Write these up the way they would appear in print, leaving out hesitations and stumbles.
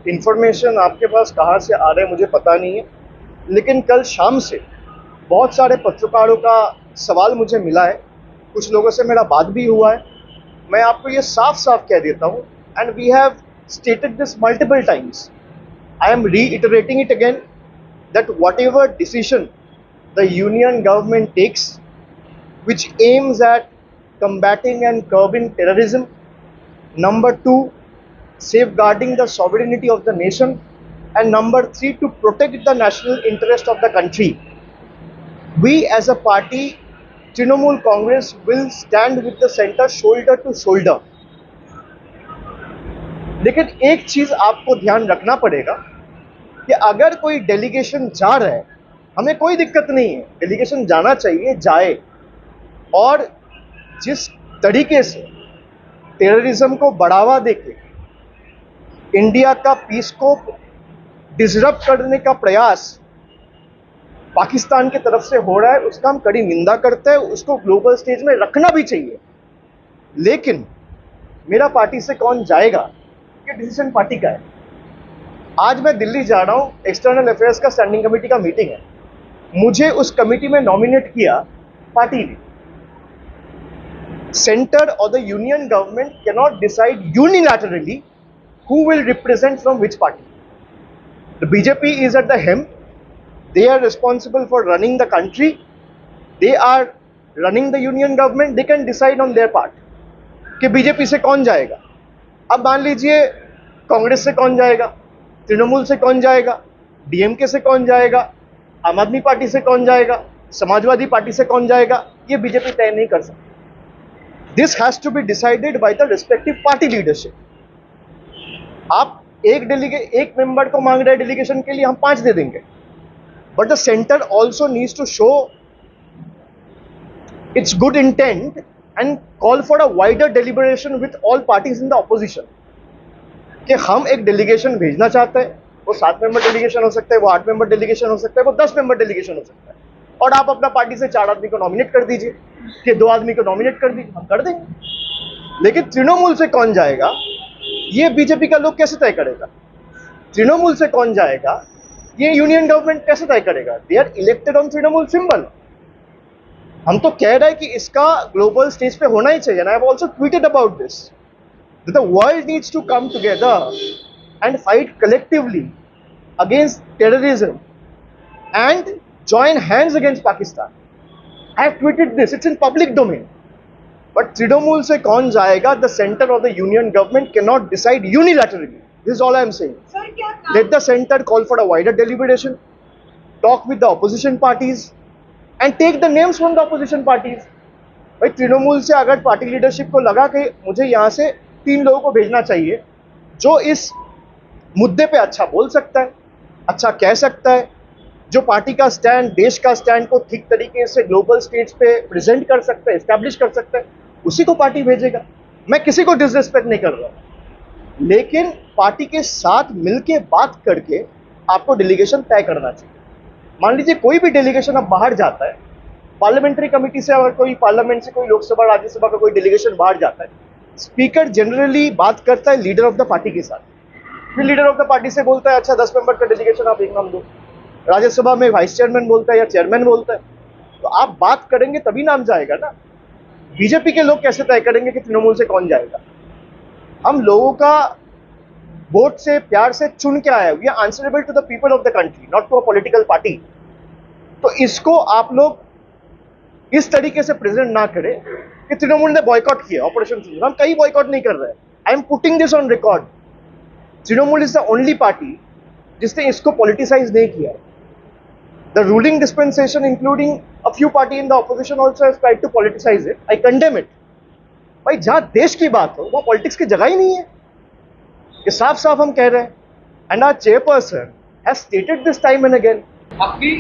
Information आपके पास कहाँ से आ रहा है मुझे पता नहीं है, लेकिन कल शाम से बहुत सारे पत्रकारों का सवाल मुझे मिला है, कुछ लोगों से मेरा बात भी हुआ है। मैं आपको ये साफ साफ कह देता हूँ, and we have stated this multiple times, I am reiterating it again, that whatever decision the union government takes which aims at combating and curbing terrorism, number 2, safeguarding the sovereignty of the nation, and number 3, to protect the national interest of the country, we as a party, Trinamool Congress, will stand with the center shoulder to shoulder. लेकिन एक चीज आपको ध्यान रखना पड़ेगा कि अगर कोई डेलीगेशन जा रहा है, हमें कोई दिक्कत नहीं है, डेलीगेशन जाना चाहिए, जाए। और जिस तरीके से टेररिज्म को बढ़ावा देके इंडिया का पीस को डिसरप्ट करने का प्रयास पाकिस्तान की तरफ से हो रहा है, उसका हम कड़ी निंदा करते हैं, उसको ग्लोबल स्टेज में रखना भी चाहिए। लेकिन मेरा पार्टी से कौन जाएगा, ये डिसीजन पार्टी का है। आज मैं दिल्ली जा रहा हूं, एक्सटर्नल अफेयर्स का स्टैंडिंग कमेटी का मीटिंग है, मुझे उस कमेटी में नॉमिनेट किया पार्टी ने। सेंटर और the union government can not decide unilaterally who will represent from which party. The BJP is at the helm, they are responsible for running the country, they are running the union government, they can decide on their part कि BJP से कौन जाएगा। अब मान लीजिए कांग्रेस से कौन जाएगा, तृणमूल से कौन जाएगा, डीएमके से कौन जाएगा, आम आदमी पार्टी से कौन जाएगा, समाजवादी पार्टी से कौन जाएगा, ये बीजेपी तय नहीं कर सकती। This has to be decided by the respective party leadership. आप एक मेंबर को मांग रहे डेलीगेशन के लिए, हम 5 दे देंगे, but the center also needs to show its good intent and call for a wider deliberation with all parties in the opposition कि हम एक डेलीगेशन भेजना चाहते हैं। वो 7 मेंबर डेलीगेशन हो सकता है, वो 8 मेंबर डेलीगेशन हो सकता है, वो 10 मेंबर डेलीगेशन हो सकता है, और आप अपना पार्टी से 4 आदमी को नॉमिनेट कर दीजिए कि 2 आदमी को नॉमिनेट कर दीजिए, हम कर देंगे। लेकिन तृणमूल से कौन जाएगा, ये बीजेपी का लोग कैसे तय करेगा? तृणमूल से कौन जाएगा, ये यूनियन गवर्नमेंट कैसे तय करेगा? They are elected on Trinamool symbol. हम तो कह रहे हैं कि इसका ग्लोबल स्टेज पे होना ही चाहिए। I have also tweeted about this, that the world needs to come together and fight collectively against terrorism and join hands against Pakistan. I have tweeted this, it's in public domain. But Trinamool से कौन जाएगा, the centre of the union government can not decide unilaterally. This is all I am saying. Let the center call for a wider deliberation, talk with the opposition parties, and take the names from the opposition parties. भाई तृणमूल से अगर party leadership को लगा कि मुझे यहाँ से 3 लोगों को भेजना चाहिए जो इस मुद्दे पे अच्छा बोल सकता है, अच्छा कह सकता है, जो पार्टी का स्टैंड, देश का स्टैंड को ठीक तरीके से ग्लोबल स्टेज पे प्रेजेंट कर सकता है, एस्टैब्लिश कर सकता है, उसी को पार्टी भेजेगा। मैं किसी को डिसरिस्पेक्ट नहीं कर रहा हूँ, लेकिन पार्टी के साथ मिलके बात करके आपको डेलीगेशन तय करना चाहिए। मान लीजिए कोई भी डेलीगेशन अब बाहर जाता है, पार्लियामेंट्री कमेटी से अगर कोई पार्लियामेंट से कोई लोकसभा राज्यसभा का कोई डेलीगेशन बाहर जाता है, स्पीकर जनरली बात करता है लीडर ऑफ द पार्टी के साथ, फिर लीडर ऑफ द पार्टी से बोलता है अच्छा 10 मेंबर का डेलीगेशन आप एक नाम दो, राज्यसभा में वाइस चेयरमैन बोलता है या चेयरमैन बोलता है, तो आप बात करेंगे तभी नाम जाएगा ना। बीजेपी के लोग कैसे तय करेंगे कि तृणमूल से कौन जाएगा? हम लोगों का वोट से, प्यार से चुन के आए, we are answerable to the people of the country, not to a political party. तो इसको आप लोग इस तरीके से प्रेजेंट ना करें कि तृणमूल ने बॉयकॉट किया ऑपरेशन सिंदूर। हम कहीं बॉयकॉट नहीं कर रहे हैं, I am putting this on record. Trinamool is the only party जिसने इसको पॉलिटिसाइज नहीं किया। The ruling dispensation including a few party in the opposition also has tried to politicise it. I condemn it. भाई जहां देश की बात हो वहां पॉलिटिक्स की जगह ही नहीं है, ये साफ साफ हम कह रहे हैं। And our chairperson has stated this time and again. আপনি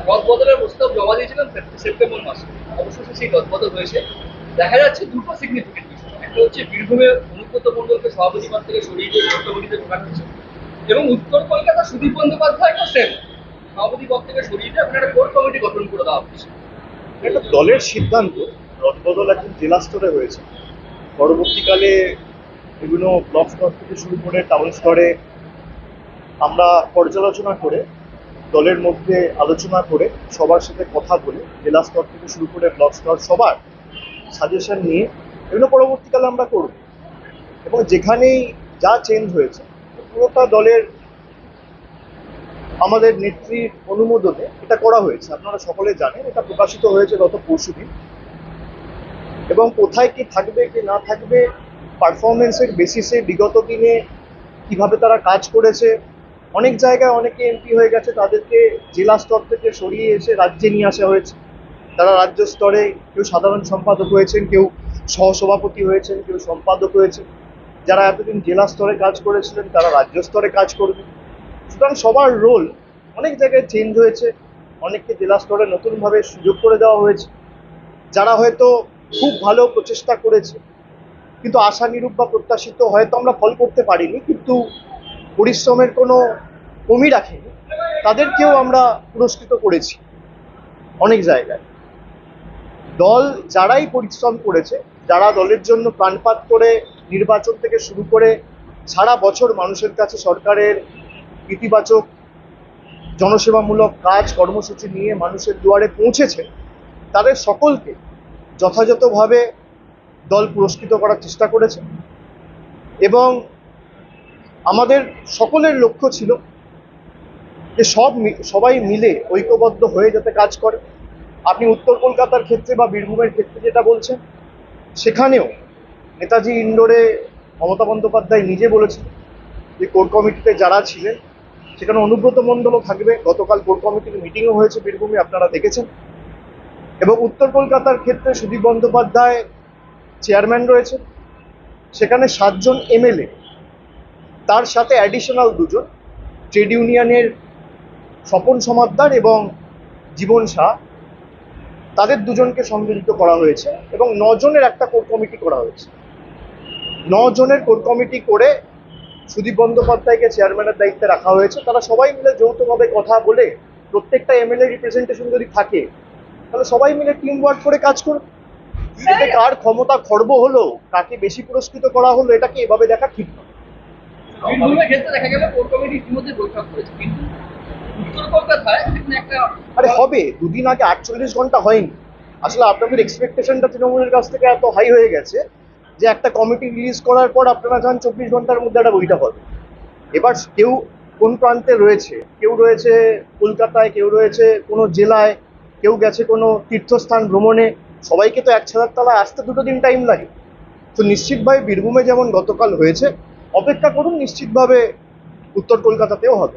রদবদলের প্রস্তাব জমা দিয়েছিলেন সেপ্টেম্বর মাসে, অবশেষে সেই রদবদল হয়েছে। দেখা যাচ্ছে দুটো সিগনিফিকেন্ট বিষয়, একটা হচ্ছে বীরভূমে অনুব্রত মণ্ডলকে সভাপতি পদ থেকে সরিয়ে দিয়ে কোর কমিটিতে ঢোকানো হয়েছে, এবং উত্তর কলকাতা সুদীপ বন্দ্যোপাধ্যায়কে সেম সভাপতি পদ থেকে সরিয়ে দিয়ে আপনার একটা কোর কমিটি গঠন করে দেওয়া হচ্ছে। এটা দলের সিদ্ধান্ত, রদবদল এখন জেলা স্তরে হয়েছে, পরবর্তীকালে বিভিন্ন ব্লক স্তর থেকে শুরু করে টাউন স্তরে আমরা পর্যালোচনা করে দলের মধ্যে আলোচনা করে সবার সাথে কথা বলে জেলা স্তর থেকে শুরু করে ব্লক স্তর সবার সাজেশন নিয়ে এগুলো পরবর্তীকালে আমরা করব এবং যেখানেই যা চেঞ্জ হয়েছে পুরোটা দলের আমাদের নেত্রীর অনুমোদনে এটা করা হয়েছে। আপনারা সকলে জানেন এটা প্রকাশিত হয়েছে গত পরশুদিন এবং কোথায় কি থাকবে কি না থাকবে পারফরমেন্সের বেসিসে বিগত দিনে কিভাবে তারা কাজ করেছে, অনেক জায়গায় অনেকে এমপি হয়ে গেছে তাদেরকে জেলা স্তর থেকে সরিয়ে এসে রাজ্যে নিয়ে আসা হয়েছে। তারা রাজ্য স্তরে কেউ সাধারণ সম্পাদক হয়েছেন, কেউ সহসভাপতি হয়েছেন, কেউ সম্পাদক হয়েছেন। যারা এতদিন জেলা স্তরে কাজ করেছিলেন তারা রাজ্য স্তরে কাজ করবে। সুতরাং সবার রোল অনেক জায়গায় চেঞ্জ হয়েছে, অনেককে জেলা স্তরে নতুনভাবে সুযোগ করে দেওয়া হয়েছে। যারা হয়তো খুব ভালো প্রচেষ্টা করেছে কিন্তু আশানুরূপ বা প্রত্যাশিত হয়তো আমরা ফল করতে পারিনি, কিন্তু পরিশ্রমের কোনো কমি রাখেনি, তাদেরকেও আমরা পুরস্কৃত করেছি অনেক জায়গায়। দল যারাই পরিশ্রম করেছে, যারা দলের জন্য প্রাণপাত করে নির্বাচন থেকে শুরু করে সারা বছর মানুষের কাছে সরকারের ইতিবাচক জনসেবামূলক কাজ কর্মসূচি নিয়ে মানুষের দুয়ারে পৌঁছেছে, তাদের সকলকে যথাযথভাবে দল পুরস্কৃত করার চেষ্টা করেছে এবং আমাদের সকলের লক্ষ্য ছিল যে সবাই মিলে ঐক্যবদ্ধ হয়ে যাতে কাজ করে। আপনি উত্তর কলকাতার ক্ষেত্রে বা বীরভূমের ক্ষেত্রে যেটা বলছেন, সেখানেও নেতাজি ইন্ডোরে মমতা বন্দ্যোপাধ্যায় নিজে বলেছেন যে কোর কমিটিতে যারা ছিলেন সেখানে অনুব্রত মণ্ডলও থাকবে। গতকাল কোর কমিটির মিটিংও হয়েছে বীরভূমে, আপনারা দেখেছেন। এবং উত্তর কলকাতার ক্ষেত্রে সুদীপ বন্দ্যোপাধ্যায় চেয়ারম্যান রয়েছে, সেখানে 7 জন এমএলএ, তার সাথে অ্যাডিশনাল 2 জন ট্রেড ইউনিয়নের স্বপন সমাদ্দার এবং জীবন শাহ, তাদের 2 জনকে সংযোজিত করা হয়েছে এবং 9 জনের একটা কোর কমিটি করা হয়েছে। 9 জনের কোর কমিটি করে সুদীপ বন্দ্যোপাধ্যায়কে চেয়ারম্যানের দায়িত্বে রাখা হয়েছে। তারা সবাই মিলে যৌথভাবে কথা বলে, প্রত্যেকটা এমএলএ রিপ্রেজেন্টেশন যদি থাকে তাহলে সবাই মিলে টিম ওয়ার্ক করে কাজ করবে। এতে কার ক্ষমতা খর্ব হলো, কাকে বেশি পুরস্কৃত করা হলো, এটাকে এভাবে দেখা ঠিক নয়। বীরভূমের ক্ষেত্রে দেখা গেল কোর কমিটি ইতিমধ্যে বৈঠক করেছে, কিন্তু উত্তর কলকাতায় এখানে একটা আরে হবে, 2 দিন আগে 48 ঘন্টা হয়নি। আসলে আপনাদের এক্সপেকটেশনটা তৃণমূলের কাছ থেকে এত হাই হয়ে গেছে যে একটা কমিটি রিলিজ করার পর আপনারা চান 24 ঘন্টার মধ্যে একটা বৈঠক হবে। এবার কেউ কোন প্রান্তে রয়েছে, কেউ রয়েছে কলকাতায়, কেউ রয়েছে কোনো জেলায়, কেউ গেছে কোনো তীর্থস্থান ভ্রমণে, সবাইকে তো এক ছাদের তলায় আসতে 2 দিন টাইম লাগে। তো নিশ্চিতভাবে বীরভূমে যেমন গতকাল হয়েছে, অপেক্ষা করুন, নিশ্চিতভাবে উত্তর কলকাতাতেও হবে।